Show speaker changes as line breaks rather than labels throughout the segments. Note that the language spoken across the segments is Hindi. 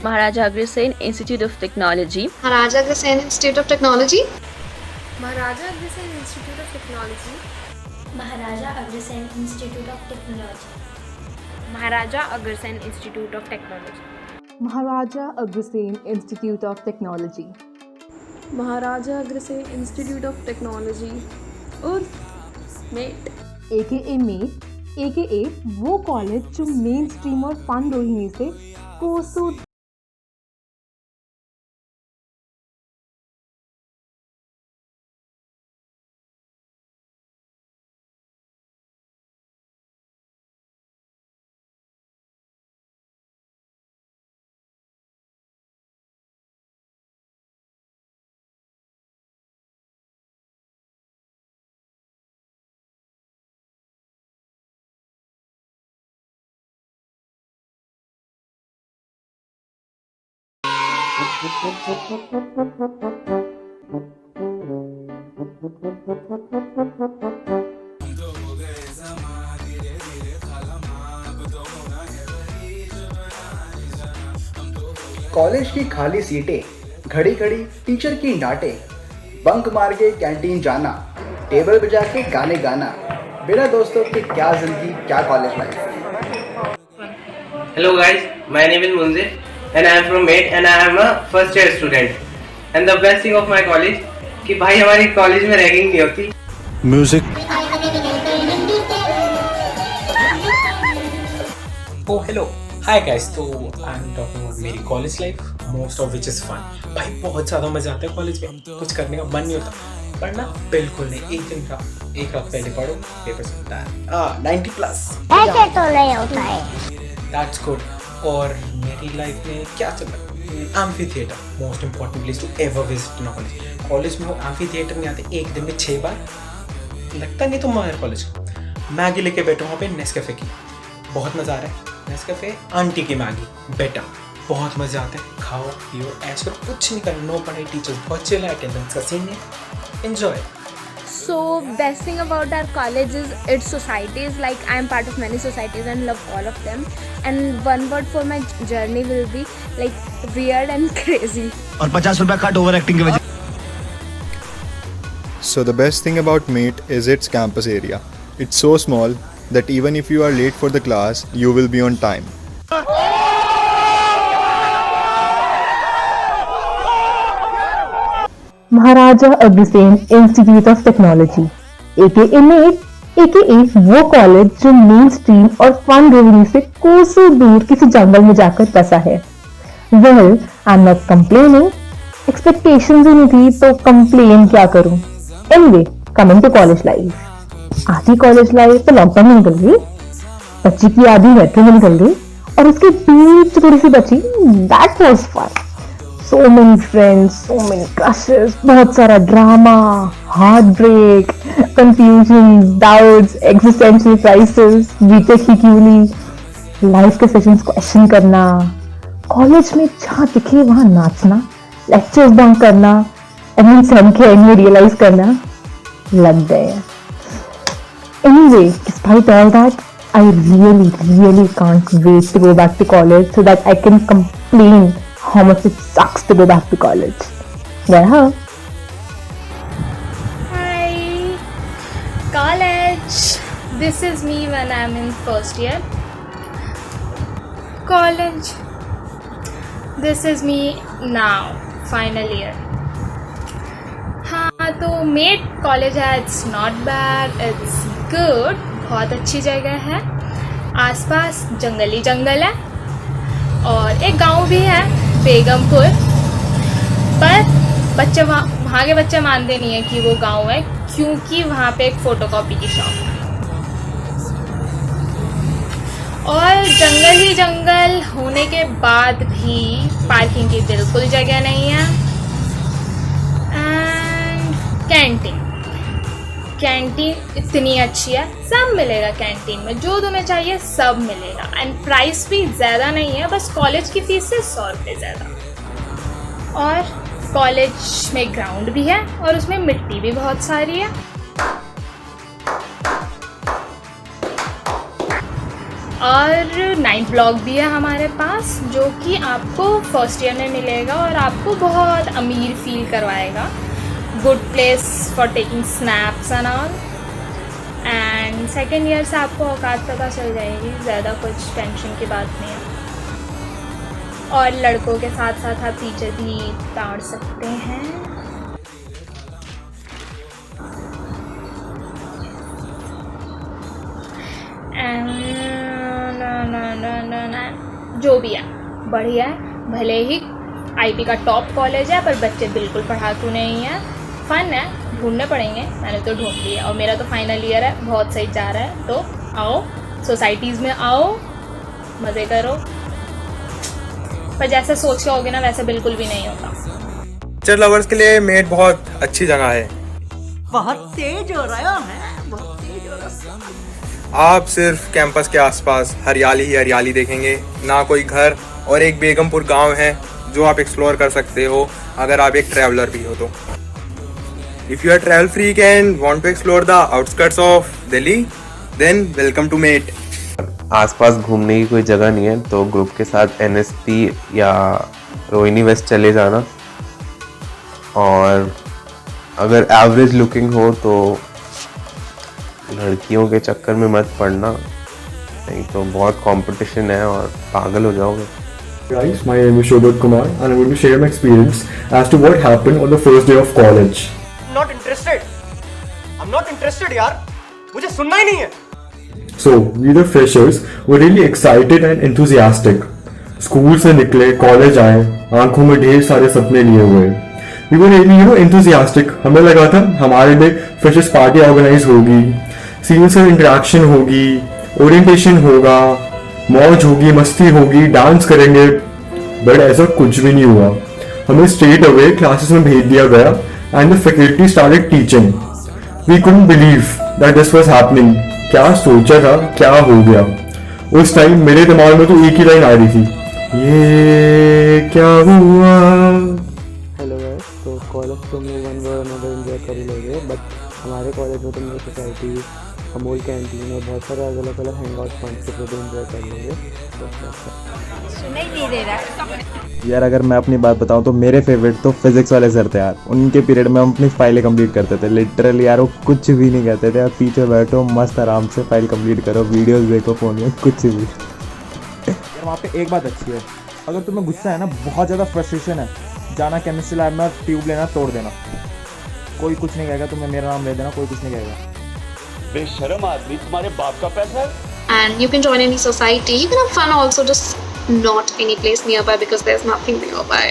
Maharaja Agrisen Institute of Technology.
Maharaja Agrisen Institute of Technology.
Maharaja Agrisen Institute of Technology.
Maharaja Agrisen Institute of Technology.
Maharaja Agrisen Institute of Technology.
Maharaja Agrisen Institute of Technology.
Maharaja Agrisen Institute of Technology और मेट
AKA मेट AKA वो कॉलेज जो मेन स्ट्रीम और फन रोहिणी से कोसों
कॉलेज की खाली सीटें, घड़ी घड़ी टीचर की डांटे, बंक मार के कैंटीन जाना, टेबल बजा के गाने गाना, बिना दोस्तों के क्या जिंदगी क्या college life.
Hello guys, my name is Munzir and I am from MATE and I am a first year student. And the best thing of my college कि भाई हमारी कॉलेज में रैगिंग नहीं होती।
Music.
Oh hello, hi guys. So I'm talking about मेरी college life, most of which is fun. भाई बहुत ज़्यादा मज़ा आता है कॉलेज में, कुछ करने का मन नहीं होता, पढ़ना बिल्कुल नहीं। एक रात पहले पढ़ो, पेपर बनता है 90+।
ऐसे तो नहीं होता है।
That's good. और मेरी लाइफ में क्या चल रहा है? Amphitheatre, most important place to ever visit in college. College में वो एम्फी थिएटर में आते एक दिन में 6 बार, लगता नहीं तुम हमारे कॉलेज को। मैगी लेके बैठो वहाँ पे नेस्कैफे की, बहुत मज़ा आ रहा है। नेस्कैफे आंटी की मैगी बेटर, बहुत मज़ा आता है। खाओ पियो ऐश करो, कुछ नहीं करना, नो पढ़ाई, टीचर्स बहुत चिल है, अटेंडेंस का सीन है, enjoy.
So best thing about our college is its societies. Like I am part of many societies and love all of them. And one word for my journey will be like weird and crazy.
और 50 रुपया कट ओवर एक्टिंग की वजह।
So the best thing about MATE is its campus area. It's so small that even if you are late for the class, you will be on time.
Maharaja Agrasen institute of technology AKA MAIT AKA वो कॉलेज जो मेन स्ट्रीम और फन रेवेन्यू से कोसों दूर किसी जंगल में जाकर बसा है। Well I am not complaining, expectations ही नहीं थी तो कंप्लेन क्या करूं। Anyway coming to college life, आधी कॉलेज लाइफ तो लॉकडाउन में निकल गई, बच्ची की आधी मेट्रो में निकल गई और उसके बीच थोड़ी सी बची। That was fun. So many friends, so many crushes, बहुत सारा ड्रामा, heartbreak, confusions, doubts, existential crisis, BTech की क्यों नहीं, लाइफ के सेशंस क्वेश्चन करना, कॉलेज में जहाँ दिखे वहाँ नाचना, लेक्चर्स बंक करना, and then सब के एंड में रियलाइज करना लग गए। Anyway, despite all that, I really can't wait to go back to college so that I can complain how much it sucks to go back to college. Yeah.
Hi, college. This is me when I'm in first year. College. This is me now, final year. हाँ तो मेट कॉलेज है, it's not bad, it's good, बहुत अच्छी जगह है, आसपास जंगल ही जंगल है, और एक गांव भी है बेगमपुर, पर बच्चे वहाँ के बच्चे मानते नहीं है कि वो गांव है, क्योंकि वहाँ पे एक फ़ोटोकॉपी की शॉप है। और जंगल ही जंगल होने के बाद भी पार्किंग की बिल्कुल जगह नहीं है। एंड कैंटीन इतनी अच्छी है, सब मिलेगा कैंटीन में, जो तुम्हें चाहिए सब मिलेगा। एंड प्राइस भी ज़्यादा नहीं है, बस कॉलेज की फ़ीस से 100 रुपये ज़्यादा। और कॉलेज में ग्राउंड भी है और उसमें मिट्टी भी बहुत सारी है। और 9th ब्लॉक भी है हमारे पास, जो कि आपको फर्स्ट ईयर में मिलेगा और आपको बहुत अमीर फील करवाएगा। Good place for taking snaps and all. And second year से आपको औकात पता चल जाएगी, ज़्यादा कुछ टेंशन की बात नहीं है। और लड़कों के साथ साथ आप टीचर भी ताड़ सकते हैं। जो भी है बढ़िया है, भले ही आईपी का टॉप कॉलेज है, पर बच्चे बिल्कुल पढ़ाकू नहीं है। फन है, ढूंढने पड़ेंगे, मैंने तो ढूंढ लिया और मेरा तो फाइनल ईयर है, बहुत सही जा रहा है। तो आओ सोसाइटीज़ में आओ, मज़े करो। पर जैसे सोच के होगे ना वैसे बिल्कुल भी नहीं होता।
नेचर लवर्स के लिए मेट बहुत अच्छी जगह है।
बहुत तेज हो रहा है, बहुत तेज हो रहा है।
आप सिर्फ कैंपस के आसपास हरियाली ही हरियाली देखेंगे, ना कोई घर, और एक बेगमपुर गांव है जो आप एक्सप्लोर कर सकते हो अगर आप एक ट्रैवलर भी हो तो। If you are travel freak and want to explore the outskirts of Delhi, then welcome to MAIT.
आसपास घूमने की कोई जगह नहीं है तो ग्रुप के साथ एनएसपी या रोहिणी वेस्ट चले जाना। और अगर एवरेज लुकिंग हो तो लड़कियों के चक्कर में मत पड़ना, नहीं तो बहुत कंपटीशन है और पागल हो जाओगे।
Guys, my name is Shobhit Kumar and I'm going to share my experience as to what happened on the first day of college.
Not interested. I'm not interested यार, मुझे सुनना ही नहीं है।
So, we the freshers were really excited and enthusiastic. School से निकले, कॉलेज आए, आंखों में ढेर सारे सपने लिए हुए। We were really enthusiastic. हमें लगा था हमारे लिए फ्रेशर्स पार्टी ऑर्गेनाइज होगी, सीनियर से इंटरेक्शन होगी, ओरिएंटेशन होगा, मौज होगी, मस्ती होगी, डांस करेंगे। बट ऐसा कुछ भी नहीं हुआ। हमें स्ट्रेट अवे क्लासेस में भेज दिया गया and the faculty started teaching. We couldn't believe that this was happening. क्या सोचा था, क्या हो गया। उस टाइम मेरे दिमाग में तो एक ही लाइन आ रही थी, ये क्या हुआ।
हेलो गाइस, तो कॉलेज तो हम लोग वन वर अनदर एंजॉय कर ही लोगे, बट हमारे कॉलेज में तो मेरी सोसाइटी, अमूल कैंटीन और बहुत सारे अलग अलग हैंग आउट पॉइंट्स के भी एंजॉय कर लेंगे।
नहीं दे रहा
यार अगर मैं अपनी बात बताऊं तो मेरे फेवरेट तो फिजिक्स वाले सर थे यार। उनके पीरियड में हम अपनी फाइलें कंप्लीट करते थे लिटरली यार। वो कुछ भी नहीं कहते थे, आप पीछे बैठो मस्त आराम से फाइल कंप्लीट करो, वीडियोस देखो फ़ोन में, कुछ भी।
यार वहाँ पे एक बात अच्छी है, अगर तुम्हें गुस्सा है ना, बहुत ज़्यादा फ्रस्ट्रेशन है, जाना केमिस्ट्री लैब में, ट्यूब लेना, तोड़ देना, कोई कुछ नहीं कहेगा। तुम्हें मेरा नाम ले देना, कोई कुछ नहीं कहेगा।
बेशर्म आदमी, तुम्हारे बाप का पैसा है।
And you can join any society. You can have fun also, just not any place nearby because there's nothing nearby.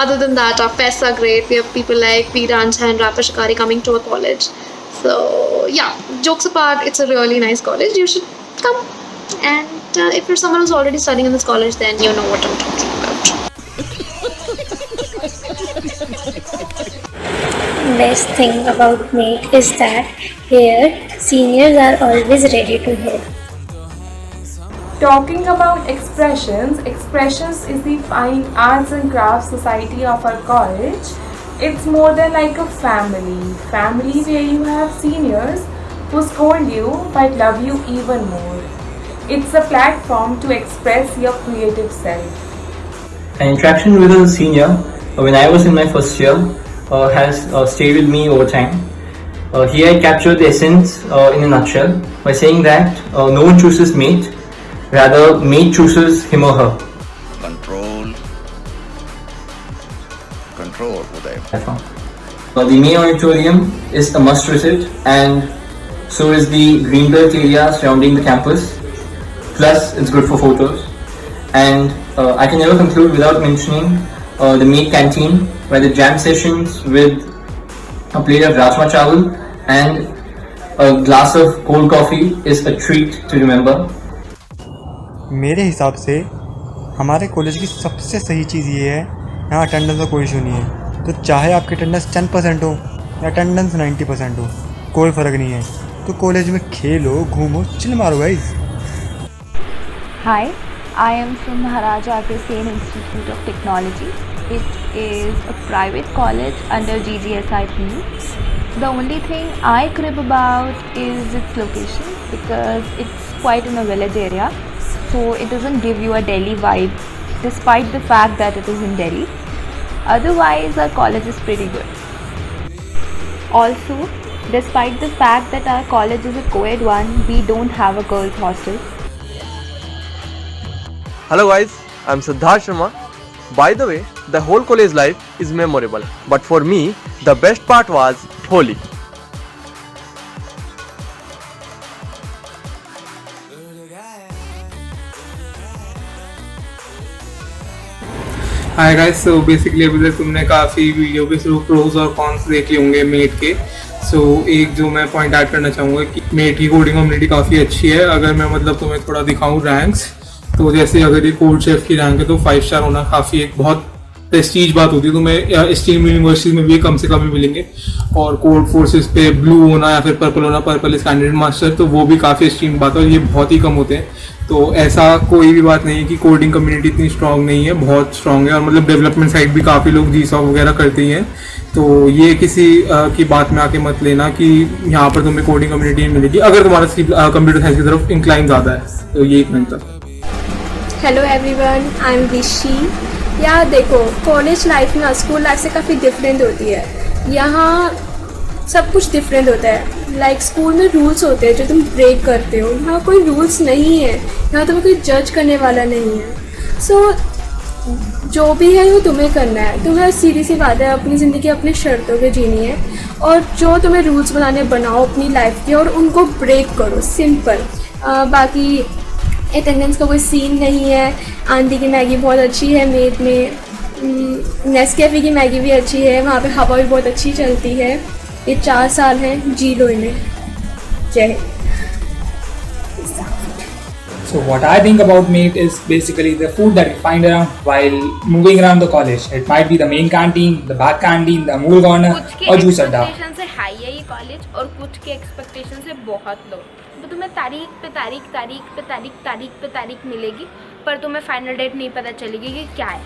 Other than that, our fests are great. We have people like Veerancha and Rapa Shikari coming to our college. So yeah, jokes apart, it's a really nice college. You should come. And if you're someone who's already studying in this college, then you know what I'm talking about.
Best thing about MATE is that here seniors are always ready to help.
Talking about expressions is the fine arts and crafts society of our college. It's more than like a family where you have seniors who scold you but love you even more. It's a platform to express your creative self.
An interaction with a senior when I was in my first year has stayed with me over time. Here I captured the essence in a nutshell by saying that no one chooses mate, rather mate chooses him or her.
Control Uday.
The main auditorium is a must visit, and so is the greenbelt area surrounding the campus. Plus it's good for photos. and I can never conclude without mentioning the Mate Canteen, where the jam sessions with a plate of rajma chawal and a glass of cold coffee is a treat to remember.
मेरे हिसाब से हमारे कॉलेज की सबसे सही चीज़ ये है, यहाँ अटेंडेंस का कोई इशू नहीं है। तो चाहे आपकी अटेंडेंस 10% हो या अटेंडेंस 90% हो, कोई फ़र्क नहीं है। तो कॉलेज में खेलो, घूमो, चिल मारो guys.
Hi, I am from Maharaja Agrisane Institute of Technology. It is a private college under GGSIP. The only thing I crib about is its location, because it's quite in a village area, so it doesn't give you a Delhi vibe despite the fact that it is in Delhi. Otherwise our college is pretty good. Also, despite the fact that our college is a co-ed one, we don't have a girls hostel.
Hello guys, I'm Siddharth Sharma. By the way, the whole college life is memorable, but for me, the best part was Holi.
Hi guys, so basically अभी तक तुमने काफ़ी वीडियो के थ्रू प्रोज और कॉन्स देख लिए होंगे मेट के। सो एक जो मैं पॉइंट ऐड करना चाहूँगा कि मेट की कोडिंग कम्युनिटी काफ़ी अच्छी है। अगर मैं मतलब तुम्हें थोड़ा दिखाऊँ रैंक्स, तो जैसे अगर ये कोड शेफ की रैंक है तो 5 स्टार होना काफ़ी एक बहुत प्रेस्टीज बात होती है। तो मैं स्टीम यूनिवर्सिटी में भी कम से कम ही मिलेंगे। और कोड फोर्सेस पे ब्लू होना या फिर पर्पल होना, पर्पल इज कैंडिडेट मास्टर, तो वो भी काफ़ी स्टीम बात है और ये बहुत ही कम होते हैं। तो ऐसा कोई भी बात नहीं है कि कोडिंग कम्युनिटी इतनी स्ट्रांग नहीं है, बहुत स्ट्रांग है। और मतलब डेवलपमेंट साइड भी काफ़ी लोग GSOC वगैरह करते ही हैं। तो ये किसी की बात में आके मत लेना कि यहाँ पर तुम्हें कोडिंग कम्युनिटी मिलेगी अगर तुम्हारा कंप्यूटर साइंस की तरफ इंक्लाइन ज़्यादा है। तो ये एक मिनट था।
हेलो एवरीवन, आई एम विशी। यार देखो, कॉलेज लाइफ ना स्कूल लाइफ से काफ़ी डिफरेंट होती है। यहाँ सब कुछ डिफरेंट होता है। लाइक स्कूल में रूल्स होते हैं जो तुम ब्रेक करते हो, यहाँ कोई रूल्स नहीं है। यहाँ तुम्हें कोई जज करने वाला नहीं है। सो जो भी है वो तुम्हें करना है। तुम्हें सीधी सी बात है, अपनी ज़िंदगी अपनी शर्तों पे जीनी है और जो तुम्हें रूल्स बनाओ अपनी लाइफ के और उनको ब्रेक करो, सिंपल। बाकी अटेंडेंस का कोई सीन नहीं है। आंटी की मैगी बहुत अच्छी है मेट में। नेस्कैफे की मैगी भी अच्छी है, वहाँ पे हवा भी बहुत अच्छी चलती है। ये 4 साल हैं, जी लो इन्हें। जय Hind.
So what I think about Mate is basically the food that you find around while moving around the college. It might be the main canteen, the back canteen, the Amul corner और जूस अड्डा।
एक्सपेक्टेशन से हाई है ये कॉलेज और कुछ के एक्सपेक्टेशन से बहुत लो। तो तुम्हें तारीख मिलेगी, पर तुम्हें फाइनल डेट नहीं पता चलेगी कि क्या है।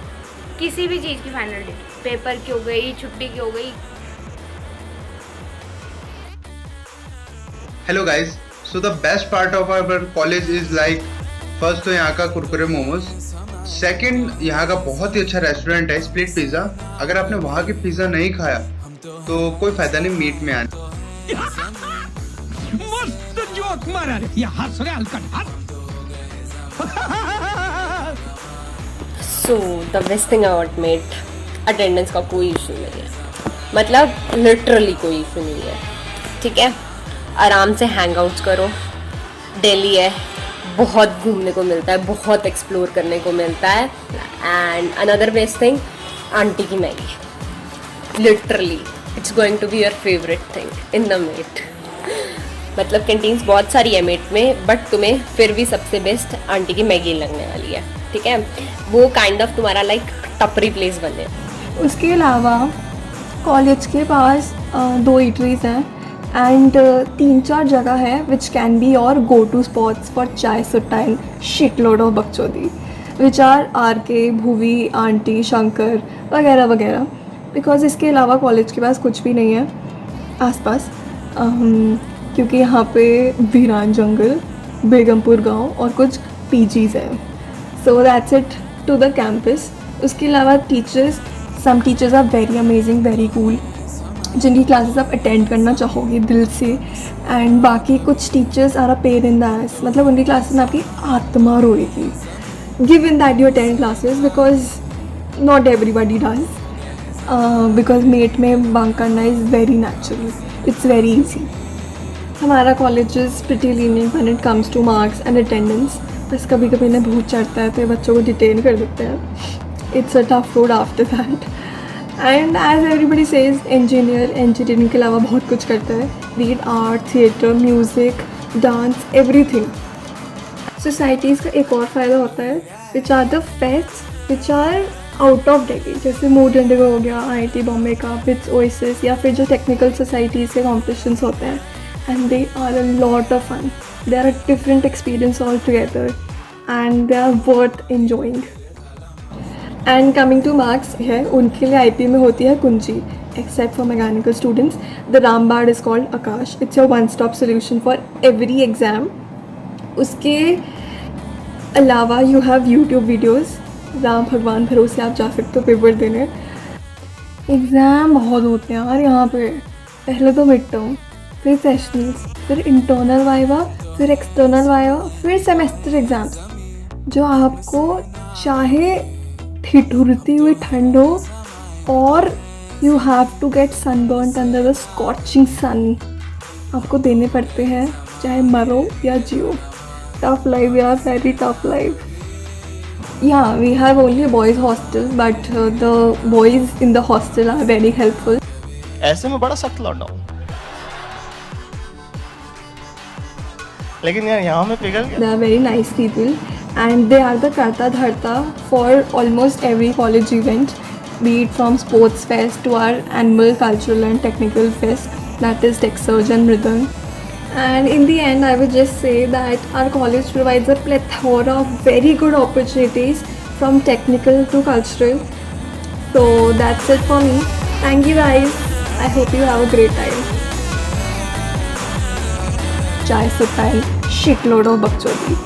किसी भी चीज़ की फाइनल डेट, पेपर की हो गई, छुट्टी की हो गई।
Hello guys, so the best part of our college is like, first तो यहाँ का कुरकुरे मोमोज, सेकंड यहाँ का बहुत ही अच्छा रेस्टोरेंट है स्प्लिट पिज़्ज़ा। अगर आपने वहाँ की पिज़्ज़ा नहीं खाया तो कोई फायदा नहीं मीट में आने।
मस्त जोक मारा रे, ये हंस रहे हल्का।
So the best thing about met, attendance का कोई इशू नहीं है, मतलब लिटरली कोई इशू नहीं है। ठीक है, आराम से हैंग आउट्स करो। दिल्ली है, बहुत घूमने को मिलता है, बहुत एक्सप्लोर करने को मिलता है। And another best thing, aunty की Maggi, literally it's going to be your favourite thing in the MAIT. मतलब कैंटीन्स बहुत सारी है मेट में, बट तुम्हें फिर भी सबसे बेस्ट आंटी की मैगी लगने वाली है। ठीक है, वो काइंड ऑफ तुम्हारा लाइक टपरी प्लेस बने।
उसके अलावा कॉलेज के पास 2 ईटरीज हैं एंड 3-4 जगह है which can be your go to spots for chai sutta and shit load of bakchodi, which are RK, Bhuvi, aunty, Shankar वगैरह वगैरह। बिकॉज इसके अलावा कॉलेज के पास कुछ भी नहीं है आसपास, क्योंकि यहाँ पे वीरान जंगल, बेगमपुर गांव और कुछ PGs हैं। So that's it to the campus. उसके अलावा teachers, some teachers are very amazing, very cool, जिनकी क्लासेस आप अटेंड करना चाहोगे दिल से। एंड बाकी कुछ teachers are a pain in the ass, मतलब उनकी क्लासेस में आपकी आत्मा रोएगी। Given that you attend classes, because not everybody does, because MAIT में बंक करना is very natural, it's very easy. हमारा college is pretty lenient when it comes two marks and attendance, बस कभी कभी इन्हें भूत चढ़ता है तो ये बच्चों को डिटेन कर देते हैं. It's a tough road after that. And as everybody says engineering के अलावा बहुत कुछ करता है. Read art, theatre, music, dance, everything. Societies का एक और फ़ायदा होता है which are the fests which are out of Delhi, जैसे मूड इंडिगो हो गया, IIT बॉम्बे का, विट्स ओएसिस, या फिर जो टेक्निकल सोसाइटीज़ के कॉम्पिटिशन्स होते हैं. And they are a lot of fun. They are a different experience all together and they are worth enjoying. And coming to marks है, उनके लिए IP में होती है कुंजी. Except for mechanical students, the Rambad is called Akash. It's your one-stop solution for every exam. उसके अलावा you have YouTube videos. Ram भगवान भरोसे आप जा सकते हो पेपर देने. एग्ज़ाम बहुत होते हैं यार यहाँ पे. पहले तो मिड टर्म, फिर सेशनल्स, फिर इंटरनल वाइवा, फिर एक्सटर्नल वाइवा, फिर सेमेस्टर एग्ज़ाम्स, जो आपको चाहे ठिठुरती हुई ठंड हो और you have to get sunburnt under the scorching sun, आपको देने पड़ते हैं चाहे मरो या जियो. टफ लाइफ यार, very tough life. Yeah, we have only a boys hostel, but the boys in the hostel are very helpful.
ऐसे में बड़ा सख्त लौटा हूँ, लेकिन यार यहाँ में पिघल गया.
They are very nice people and they are the karta dharta for almost every college event, be it from sports fest to our annual cultural and technical fest, that is Tech Surge and Rhythm. And in the end, I would just say that our college provides a plethora of very good opportunities from technical to cultural. So that's it for me. Thank you guys. I hope you have a great time. Chai Sutai, shitload of bakchodi.